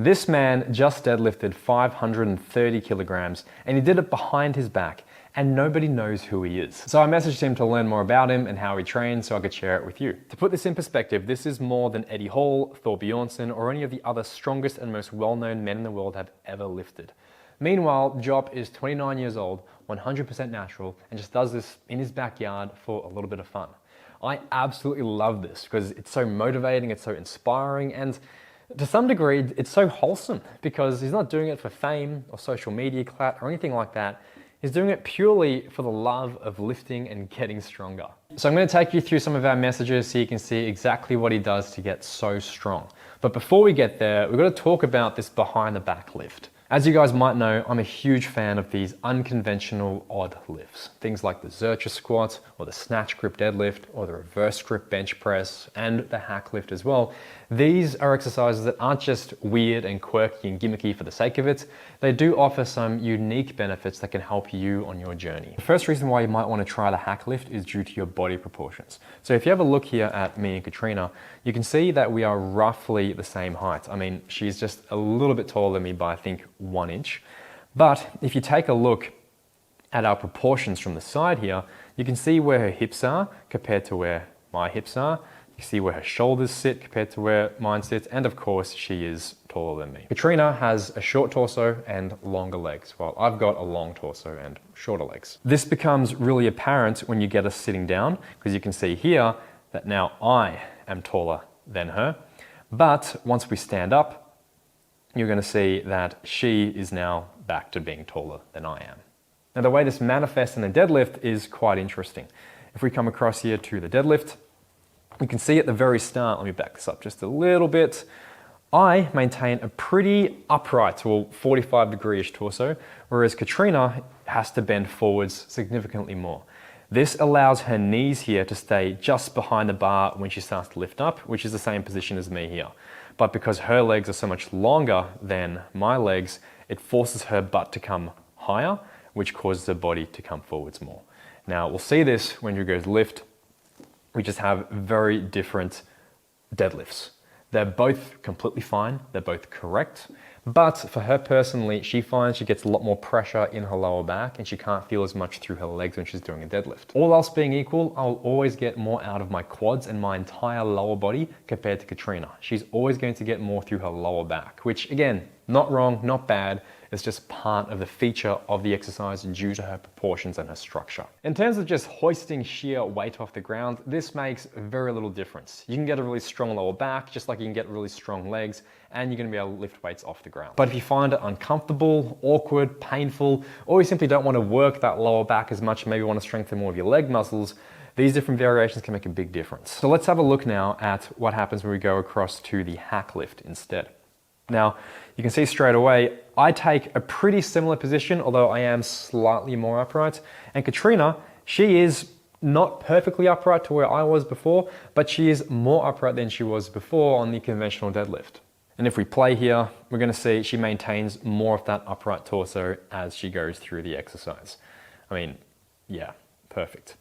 This man just deadlifted 530 kilograms and he did it behind his back, and nobody knows who he is. So I messaged him to learn more about him and how he trains so I could share it with you. To put this in perspective, this is more than Eddie Hall, Thor Bjornsson, or any of the other strongest and most well-known men in the world have ever lifted. Meanwhile, Jop is 29 years old, 100% natural, and just does this in his backyard for a little bit of fun. I absolutely love this because it's so motivating, it's so inspiring, and to some degree, it's so wholesome because he's not doing it for fame or social media clout or anything like that. He's doing it purely for the love of lifting and getting stronger. So I'm going to take you through some of our messages so you can see exactly what he does to get so strong. But before we get there, we've got to talk about this behind the back lift. As you guys might know, I'm a huge fan of these unconventional odd lifts. Things like the Zercher squat, or the snatch grip deadlift, or the reverse grip bench press, and the hack lift as well. These are exercises that aren't just weird and quirky and gimmicky for the sake of it. They do offer some unique benefits that can help you on your journey. The first reason why you might want to try the hack lift is due to your body proportions. So if you have a look here at me and Katrina, you can see that we are roughly the same height. I mean, she's just a little bit taller than me by, I think, 1 inch. But if you take a look at our proportions from the side here, you can see where her hips are compared to where my hips are. You see where her shoulders sit compared to where mine sits, and of course she is taller than me. Katrina has a short torso and longer legs, while I've got a long torso and shorter legs. This becomes really apparent when you get us sitting down, because you can see here that now I am taller than her. But once we stand up, you're going to see that she is now back to being taller than I am. Now the way this manifests in a deadlift is quite interesting. If we come across here to the deadlift, you can see at the very start, let me back this up just a little bit, I maintain a pretty upright, well, 45-degree-ish torso, whereas Katrina has to bend forwards significantly more. This allows her knees here to stay just behind the bar when she starts to lift up, which is the same position as me here. But because her legs are so much longer than my legs, it forces her butt to come higher, which causes her body to come forwards more. Now, we'll see this when you go to lift. We just have very different deadlifts. They're both completely fine, they're both correct, but for her personally, she finds she gets a lot more pressure in her lower back and she can't feel as much through her legs when she's doing a deadlift. All else being equal, I'll always get more out of my quads and my entire lower body compared to Katrina. She's always going to get more through her lower back, which again, not wrong, not bad. It's just part of the feature of the exercise due to her proportions and her structure. In terms of just hoisting sheer weight off the ground, this makes very little difference. You can get a really strong lower back, just like you can get really strong legs, and you're gonna be able to lift weights off the ground. But if you find it uncomfortable, awkward, painful, or you simply don't want to work that lower back as much, maybe want to strengthen more of your leg muscles, these different variations can make a big difference. So let's have a look now at what happens when we go across to the hack lift instead. Now, you can see straight away, I take a pretty similar position, although I am slightly more upright. And Katrina, she is not perfectly upright to where I was before, but she is more upright than she was before on the conventional deadlift. And if we play here, we're going to see she maintains more of that upright torso as she goes through the exercise. I mean, yeah, perfect.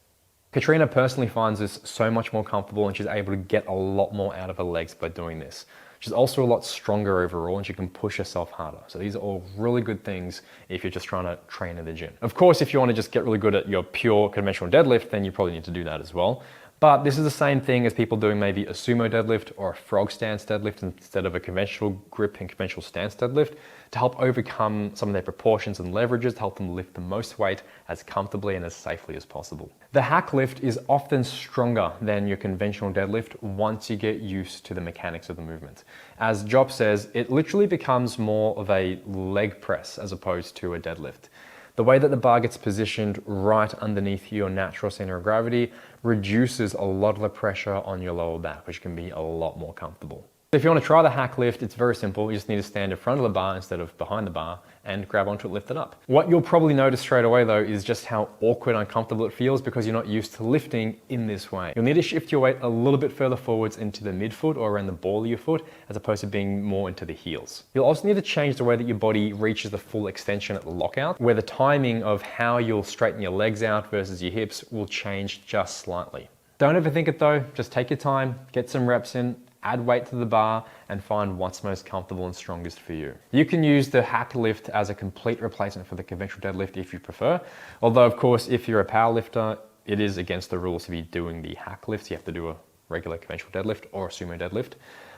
Katrina personally finds this so much more comfortable and she's able to get a lot more out of her legs by doing this. She's also a lot stronger overall and she can push herself harder. So these are all really good things if you're just trying to train in the gym. Of course, if you want to just get really good at your pure conventional deadlift, then you probably need to do that as well. But this is the same thing as people doing maybe a sumo deadlift or a frog stance deadlift instead of a conventional grip and conventional stance deadlift to help overcome some of their proportions and leverages to help them lift the most weight as comfortably and as safely as possible. The hack lift is often stronger than your conventional deadlift once you get used to the mechanics of the movement. As Jop says, it literally becomes more of a leg press as opposed to a deadlift. The way that the bar gets positioned right underneath your natural center of gravity reduces a lot of the pressure on your lower back, which can be a lot more comfortable. If you want to try the hack lift, it's very simple. You just need to stand in front of the bar instead of behind the bar and grab onto it, lift it up. What you'll probably notice straight away though is just how awkward and uncomfortable it feels because you're not used to lifting in this way. You'll need to shift your weight a little bit further forwards into the midfoot or around the ball of your foot as opposed to being more into the heels. You'll also need to change the way that your body reaches the full extension at the lockout, where the timing of how you'll straighten your legs out versus your hips will change just slightly. Don't overthink it though, just take your time, get some reps in, add weight to the bar, and find what's most comfortable and strongest for you. You can use the hack lift as a complete replacement for the conventional deadlift if you prefer. Although, of course, if you're a powerlifter, it is against the rules to be doing the hack lifts. You have to do a regular conventional deadlift or a sumo deadlift.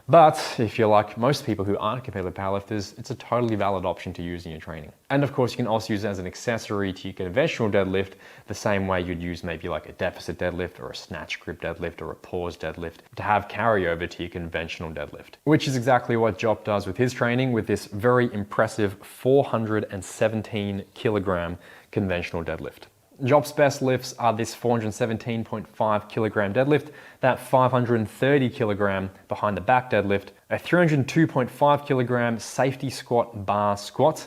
But if you're like most people who aren't competitive powerlifters, it's a totally valid option to use in your training. And of course, you can also use it as an accessory to your conventional deadlift, the same way you'd use maybe like a deficit deadlift or a snatch grip deadlift or a pause deadlift to have carryover to your conventional deadlift. Which is exactly what Job does with his training with this very impressive 417 kilogram conventional deadlift. Job's best lifts are this 417.5 kilogram deadlift, that 530 kilogram behind the back deadlift, a 302.5 kilogram safety squat bar squat,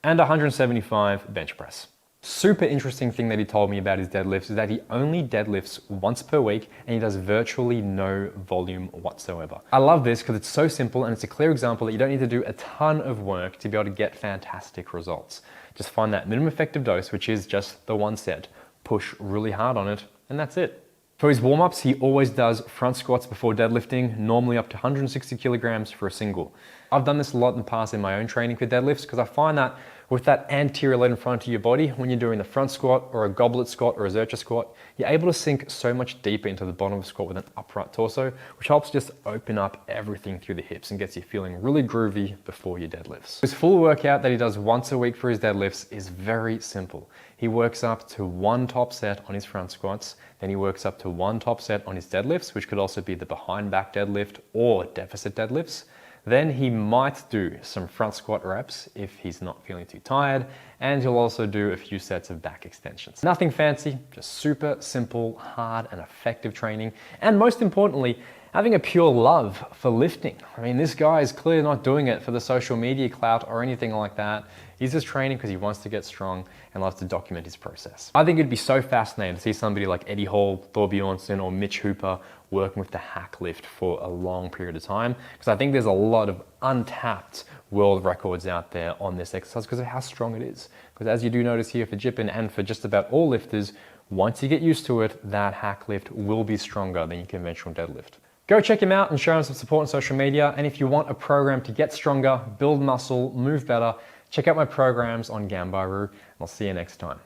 and 175 bench press. Super interesting thing that he told me about his deadlifts is that he only deadlifts once per week and he does virtually no volume whatsoever. I love this because it's so simple and it's a clear example that you don't need to do a ton of work to be able to get fantastic results. Just find that minimum effective dose, which is just the one set, push really hard on it, and that's it. For his warm-ups, he always does front squats before deadlifting, normally up to 160 kilograms for a single. I've done this a lot in the past in my own training for deadlifts because I find that with that anterior leg in front of your body, when you're doing the front squat or a goblet squat or a Zercher squat, you're able to sink so much deeper into the bottom of the squat with an upright torso, which helps just open up everything through the hips and gets you feeling really groovy before your deadlifts. His full workout that he does once a week for his deadlifts is very simple. He works up to one top set on his front squats, then he works up to one top set on his deadlifts, which could also be the behind back deadlift or deficit deadlifts. Then he might do some front squat reps if he's not feeling too tired, and he'll also do a few sets of back extensions. Nothing fancy, just super simple, hard and effective training, and most importantly, having a pure love for lifting. I mean, this guy is clearly not doing it for the social media clout or anything like that. He's just training because he wants to get strong and loves to document his process. I think it'd be so fascinating to see somebody like Eddie Hall, Thor Bjornsson, or Mitch Hooper working with the hack lift for a long period of time, because I think there's a lot of untapped world records out there on this exercise because of how strong it is. Because as you do notice here for Jippin and for just about all lifters, once you get used to it, that hack lift will be stronger than your conventional deadlift. Go check him out and show him some support on social media. And if you want a program to get stronger, build muscle, move better, check out my programs on Gambaru. I'll see you next time.